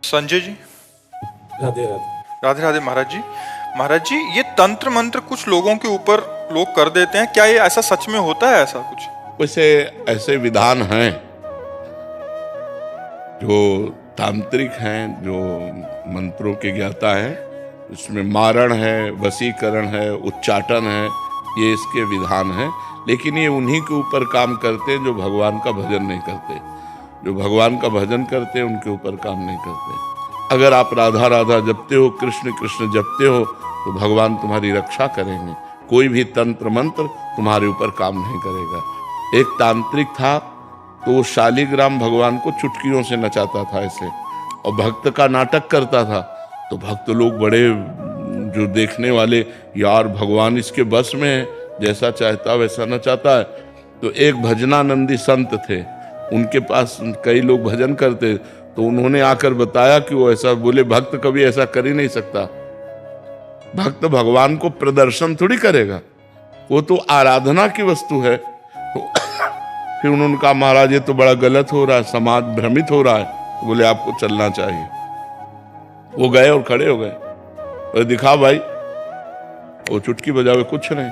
संजय जी, राधे राधे। राधे राधे। महाराज जी, ये तंत्र मंत्र कुछ लोगों के ऊपर लोग कर देते हैं, क्या ये ऐसा सच में होता है? ऐसा कुछ वैसे ऐसे विधान हैं जो तांत्रिक हैं, जो मंत्रों के ज्ञाता हैं, उसमें मारण है, वशीकरण है, उच्चाटन है, ये इसके विधान हैं। लेकिन ये उन्हीं के ऊपर काम करते हैं जो भगवान का भजन नहीं करते। जो भगवान का भजन करते हैं उनके ऊपर काम नहीं करते। अगर आप राधा राधा जपते हो, कृष्ण कृष्ण जपते हो, तो भगवान तुम्हारी रक्षा करेंगे। कोई भी तंत्र मंत्र तुम्हारे ऊपर काम नहीं करेगा। एक तांत्रिक था तो वो शालिग्राम भगवान को चुटकियों से नचाता था ऐसे, और भक्त का नाटक करता था। तो भक्त लोग बड़े, जो देखने वाले, यार भगवान इसके बस में है, जैसा चाहता वैसा नचाता है। तो एक भजनानंदी संत थे, उनके पास कई लोग भजन करते, तो उन्होंने आकर बताया कि वो ऐसा बोले, भक्त कभी ऐसा कर ही नहीं सकता। भक्त भगवान को प्रदर्शन थोड़ी करेगा, वो तो आराधना की वस्तु है। तो फिर उन्होंने कहा, महाराज ये तो बड़ा गलत हो रहा है, समाज भ्रमित हो रहा है। तो बोले आपको चलना चाहिए। वो गए और खड़े हो गए और दिखा भाई, वो चुटकी बजावे कुछ नहीं।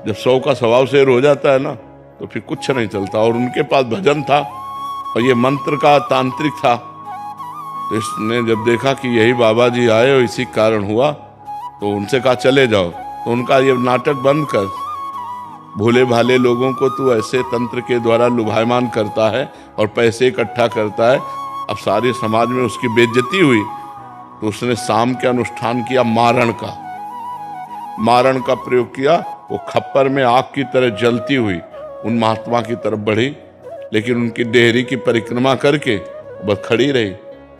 जब 100 का स्वभाव शेर हो जाता है ना, तो फिर कुछ नहीं चलता। और उनके पास भजन था और ये मंत्र का तांत्रिक था। तो इसने जब देखा कि यही बाबा जी आए और इसी कारण हुआ, तो उनसे कहा चले जाओ। तो उनका ये नाटक बंद कर, भोले भाले लोगों को तू ऐसे तंत्र के द्वारा लुभायमान करता है और पैसे इकट्ठा करता है। अब सारे समाज में उसकी बेइज्जती हुई, तो उसने शाम के अनुष्ठान किया मारण का प्रयोग किया। वो खप्पर में आग की तरह जलती हुई उन महात्मा की तरफ बढ़ी, लेकिन उनकी डेहरी की परिक्रमा करके बस खड़ी रही।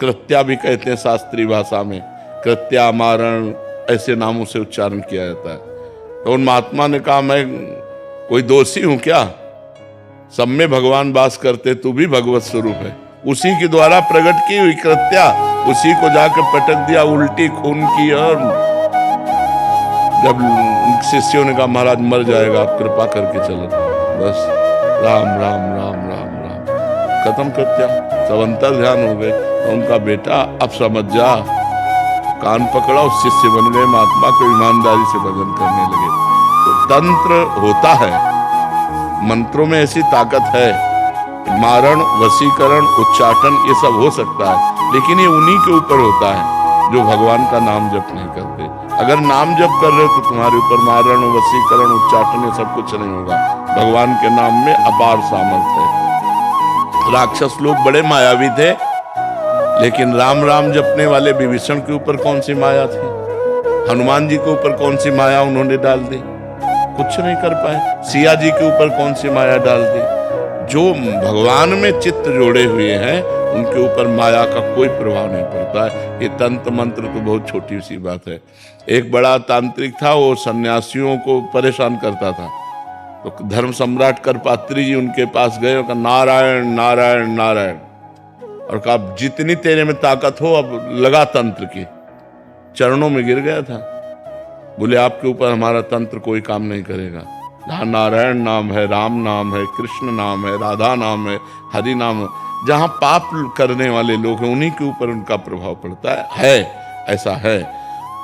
कृत्या भी कहते हैं शास्त्रीय भाषा में, कृत्या, मारण, ऐसे नामों से उच्चारण किया जाता है। तो उन महात्मा ने कहा, मैं कोई दोषी हूं क्या? सब में भगवान वास करते, तू भी भगवत स्वरूप है। उसी के द्वारा प्रकट की हुई कृत्या, उसी को जाकर पटक दिया उल्टी खून की। और जब शिष्यों ने कहा, महाराज मर जाएगा, आप कृपा करके चलो। बस राम राम राम राम राम, खत्म कृत्या। सब अंतर ध्यान हो गए। तो उनका बेटा, अब समझ जा, कान पकड़ा, उस शिष्य बन गए, महात्मा को ईमानदारी से भजन करने लगे। तो तंत्र होता है, मंत्रों में ऐसी ताकत है। मारण, वशीकरण, उच्चाटन, ये सब हो सकता है, लेकिन ये उन्हीं के ऊपर होता है जो भगवान का नाम जप नहीं करते। अगर नाम जप कर रहे हो तो तुम्हारे ऊपर मारण, वशीकरण, उच्चाटन ये सब कुछ नहीं होगा। भगवान के नाम में अपार सामर्थ्य है। राक्षस लोग बड़े मायावी थे, लेकिन राम राम जपने वाले विभीषण के ऊपर कौन सी माया थी? हनुमान जी के ऊपर कौन सी माया उन्होंने डाल दी? कुछ नहीं कर पाए। सिया जी के ऊपर कौन सी माया डाल दी? जो भगवान में चित्त जोड़े हुए हैं उनके ऊपर माया का कोई प्रभाव नहीं पड़ता है। ये तंत्र मंत्र तो बहुत छोटी सी बात है। एक बड़ा तांत्रिक था, वो सन्यासियों को परेशान करता था। तो धर्म सम्राट करपात्री जी उनके पास गए और कहा, नारायण नारायण नारायण, और कहा जितनी तेरे में ताकत हो अब लगा तंत्र की। चरणों में गिर गया था। बोले आपके ऊपर हमारा तंत्र कोई काम नहीं करेगा। जहाँ नारायण नाम है, राम नाम है, कृष्ण नाम है, राधा नाम है, हरि नाम है, जहाँ पाप करने वाले लोग हैं उन्हीं के ऊपर उनका प्रभाव पड़ता है। ऐसा है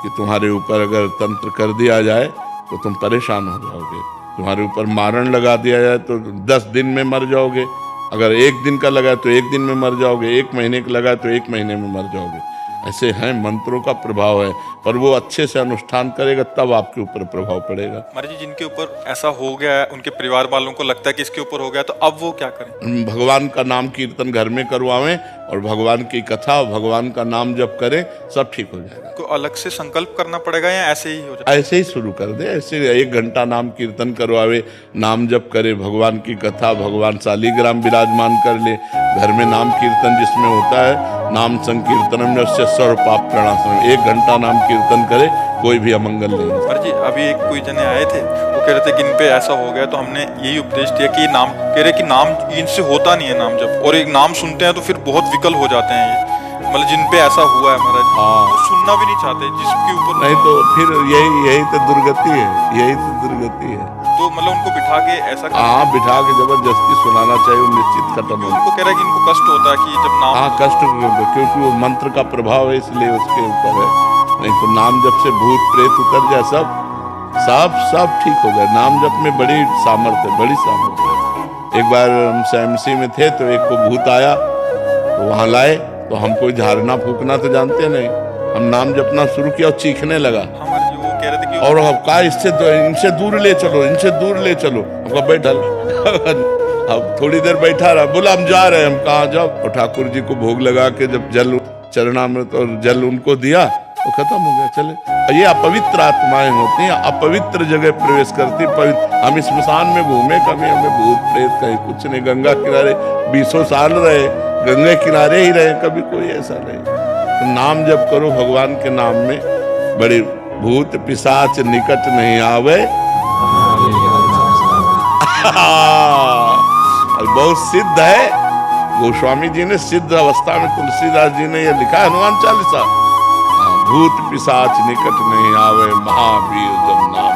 कि तुम्हारे ऊपर अगर तंत्र कर दिया जाए तो तुम परेशान हो जाओगे। तुम्हारे ऊपर मारण लगा दिया जाए तो 10 दिन में मर जाओगे। अगर 1 दिन का लगा तो 1 दिन में मर जाओगे। 1 महीने का लगा तो 1 महीने में मर जाओगे। ऐसे हैं, मंत्रों का प्रभाव है, पर वो अच्छे से अनुष्ठान करेगा तब आपके ऊपर प्रभाव पड़ेगा। महाराज जी, जिनके ऊपर ऐसा हो गया है, उनके परिवार वालों को लगता है कि इसके ऊपर हो गया, तो अब वो क्या करें? भगवान का नाम कीर्तन घर में करवावें और भगवान की कथा, भगवान का नाम जप करें, सब ठीक हो जाएगा। को अलग से संकल्प करना पड़ेगा या ऐसे ही हो जाएगा? ऐसे ही शुरू कर दे। ऐसे 1 घंटा नाम कीर्तन करवावे, नाम जप करे, भगवान की कथा, भगवान शालिग्राम विराजमान कर ले। घर में नाम कीर्तन जिसमें होता है, नाम संकीर्तनम यस्य सर्व पाप प्रणाशनम, 1 घंटा नाम कीर्तन करे, कोई भी अमंगल नहीं है। महाराज जी, अभी एक कोई जने आए थे, वो कह रहे थे कि इन पे ऐसा हो गया, तो हमने यही उपदेश दिया कि नाम, कह रहे कि नाम इनसे होता नहीं है नाम जब, और एक नाम सुनते हैं तो फिर बहुत विकल हो जाते हैं ये। मतलब जिन पे ऐसा हुआ है महाराज, हाँ। वो सुनना भी नहीं चाहते जिसके ऊपर नहीं तो फिर यही तो दुर्गति है, यही तो दुर्गति है। तो मतलब उनको बिठा के ऐसा हाँ, बिठा के जबरदस्ती सुनाना चाहिए, निश्चित खत्म हो। उनको कह रहा है कि इनको कष्ट होता है कि जब नाम हाँ, कष्ट क्योंकि वो मंत्र का प्रभाव है इसलिए उसके ऊपर है। नहीं तो नाम जप से भूत प्रेत उतर जाए, सब ठीक हो गया। नाम जप में बड़ी सामर्थ्य है, बड़ी सामर्थ्य है। एक बार हम SMC में थे तो एक को भूत आया, तो वहां लाए, तो हम कोई झाड़ना फूकना तो जानते नहीं, हम नाम जपना शुरू किया और चीखने लगा। हमारे जी वो कह रहे थे कि और अब कहा इनसे दूर ले चलो, इनसे दूर ले चलो। हमको बैठल अब थोड़ी देर बैठा रहा, बोला हम जा रहे हैं। हम कहाँ जाओ? और ठाकुर जी को भोग लगा के जब जल चरणामृत और जल उनको दिया तो खत्म हो गया, चले। ये अपवित्र आत्माएं होती हैं, अपवित्र जगह प्रवेश करती। हम स्मशान में घूमे, कभी हमें भूत प्रेत कहीं कुछ नहीं। गंगा किनारे 20 साल रहे, गंगा किनारे ही रहे, कभी कोई ऐसा नहीं। तो नाम जप करो भगवान के नाम में, बड़े भूत पिशाच निकट नहीं आवे। बहुत सिद्ध है, गोस्वामी जी ने सिद्ध अवस्था में, तुलसीदास जी ने यह लिखा है हनुमान चालीसा, भूत पिशाच निकट नहीं आवे, महावीर जब नाम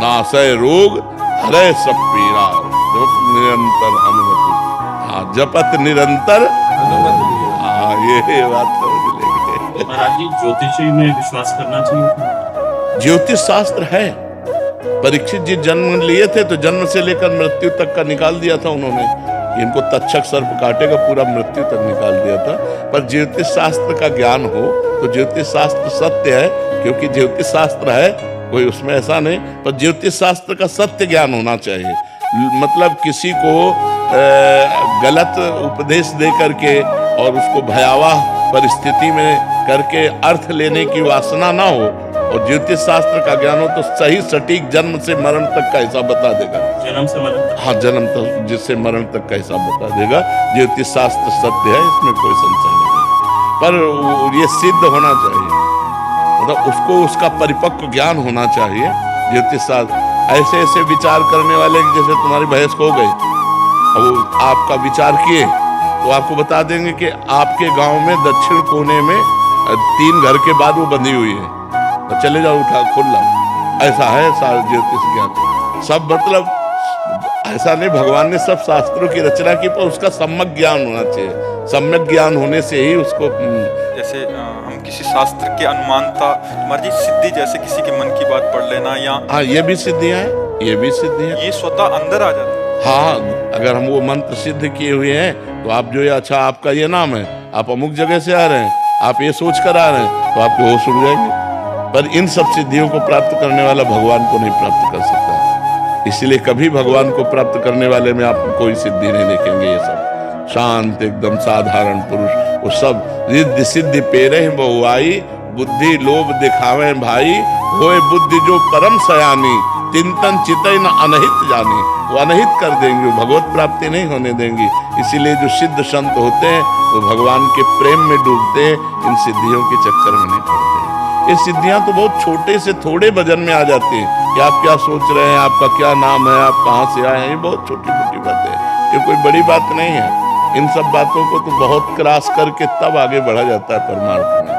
नासय रोग हरे सब पीरा, जप निरंतर हनुमति। हाँ, जपत निरंतर। हाँ, ये बात समझ लेंगे। महाराज जी, ज्योतिषी में विश्वास करना चाहिए? ज्योतिष शास्त्र है। परीक्षित जी जन्म लिए थे तो जन्म से लेकर मृत्यु तक का निकाल दिया था उन्होंने। इनको तक्षक सर्प काटेगा, पूरा मृत्यु तक निकाल दिया था। पर ज्योतिष शास्त्र का ज्ञान हो तो ज्योतिष शास्त्र सत्य है, क्योंकि ज्योतिष शास्त्र है, कोई उसमें ऐसा नहीं। पर ज्योतिष शास्त्र का सत्य ज्ञान होना चाहिए। मतलब किसी को गलत उपदेश दे करके और उसको भयावह परिस्थिति में करके अर्थ लेने की वासना ना हो, और ज्योतिष शास्त्र का ज्ञान हो तो सही सटीक जन्म से मरण तक का हिसाब बता देगा। जन्म से मरण तक? हाँ, जन्म तक जिससे मरण तक का हिसाब बता देगा। ज्योतिष शास्त्र सत्य है, इसमें कोई संशय नहीं। पर ये सिद्ध होना चाहिए, मतलब उसको उसका परिपक्व ज्ञान होना चाहिए। ज्योतिष शास्त्र ऐसे ऐसे विचार करने वाले, जैसे तुम्हारी भैंस खो गई, अब आपका विचार किए तो आपको बता देंगे कि आपके गांव में दक्षिण कोने में 3 घर के बाद वो बंधी हुई है, तो चले जाओ, उठा खोल लो। ऐसा है सारा ज्योतिष ज्ञान। सब मतलब ऐसा नहीं, भगवान ने सब शास्त्रों की रचना की, पर उसका सम्यक ज्ञान होना चाहिए। सम्यक ज्ञान होने से ही उसको जैसे हम किसी शास्त्र के अनुमानता, हमारी सिद्धि, जैसे किसी के मन की बात पढ़ लेना, या हाँ, ये भी सिद्धियां हैं, ये भी सिद्धियां, ये स्वतः अंदर आ जाता है। हाँ, अगर हम वो मंत्र सिद्ध किए हुए हैं तो आप जो ये, अच्छा आपका ये नाम है, आप अमुक जगह से आ रहे हैं, आप ये सोच कर आ रहे हैं, तो आपके होश उड़ जाएंगे। पर इन सब सिद्धियों को प्राप्त करने वाला भगवान को नहीं प्राप्त कर सकता। इसलिए कभी भगवान को प्राप्त करने वाले में आप कोई सिद्धि नहीं देखेंगे। ये सब शांत एकदम साधारण पुरुष, वो सब रिद्धि सिद्धि पेरे बहुआई, बुद्धि लोभ दिखावे भाई, होए बुद्धि जो परम सयानी, चिंतन चितई न अनहित जानी। वो अनहित कर देंगे, वो भगवत प्राप्ति नहीं होने देंगी। इसीलिए जो सिद्ध संत होते हैं वो भगवान के प्रेम में डूबते हैं, इन सिद्धियों के चक्कर में नहीं पड़ते। ये सिद्धियां तो बहुत छोटे से थोड़े वजन में आ जाती हैं कि आप क्या सोच रहे हैं, आपका क्या नाम है, आप कहाँ से आए हैं, ये बहुत छोटी मोटी बातें हैं, ये कोई बड़ी बात नहीं है। इन सब बातों को तो बहुत क्रॉस करके तब आगे बढ़ा जाता है परमार्थ में।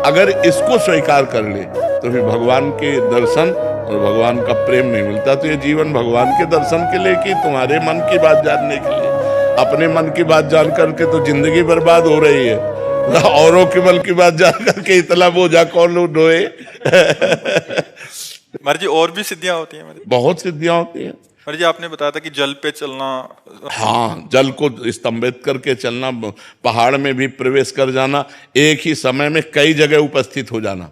अगर इसको स्वीकार कर ले तो फिर भगवान के दर्शन और भगवान का प्रेम नहीं मिलता। तो ये जीवन भगवान के दर्शन के लिए कि तुम्हारे मन की बात जानने के लिए? अपने मन की बात जान करके तो जिंदगी बर्बाद हो रही है, औरों के मन की बात जान करके इतना बोझा कौन लोग ढोए। महाराज जी, और भी सिद्धियां होती हैं? बहुत सिद्धियां होती हैं। महाराज जी, आपने बताया था कि जल पे चलना। हाँ, जल को स्तंभित करके चलना, पहाड़ में भी प्रवेश कर जाना, एक ही समय में कई जगह उपस्थित हो जाना,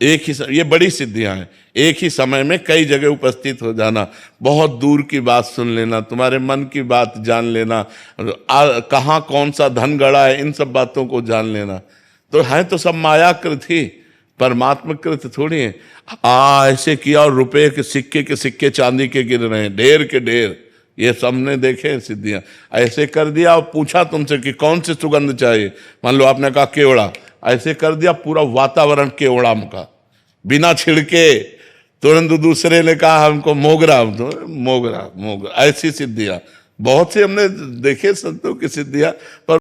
एक ही ये बड़ी सिद्धियां हैं। एक ही समय में कई जगह उपस्थित हो जाना, बहुत दूर की बात सुन लेना, तुम्हारे मन की बात जान लेना, कहाँ कौन सा धन गड़ा है, इन सब बातों को जान लेना। तो है तो सब मायाकृत ही, परमात्मा कृत थोड़ी है। ऐसे किया और रुपए के सिक्के चांदी के गिर रहे हैं, ढेर के ढेर, ये सबने देखे सिद्धियां। ऐसे कर दिया और पूछा तुमसे कि कौन सी सुगंध चाहिए, मान लो आपने कहा केवड़ा, ऐसे कर दिया पूरा वातावरण केवड़ा का, बिना छिड़के। तुरंत दूसरे ने कहा हमको मोगरा, तो मोगरा। ऐसी सिद्धियां बहुत सी हमने देखे संतों की सिद्धियां। पर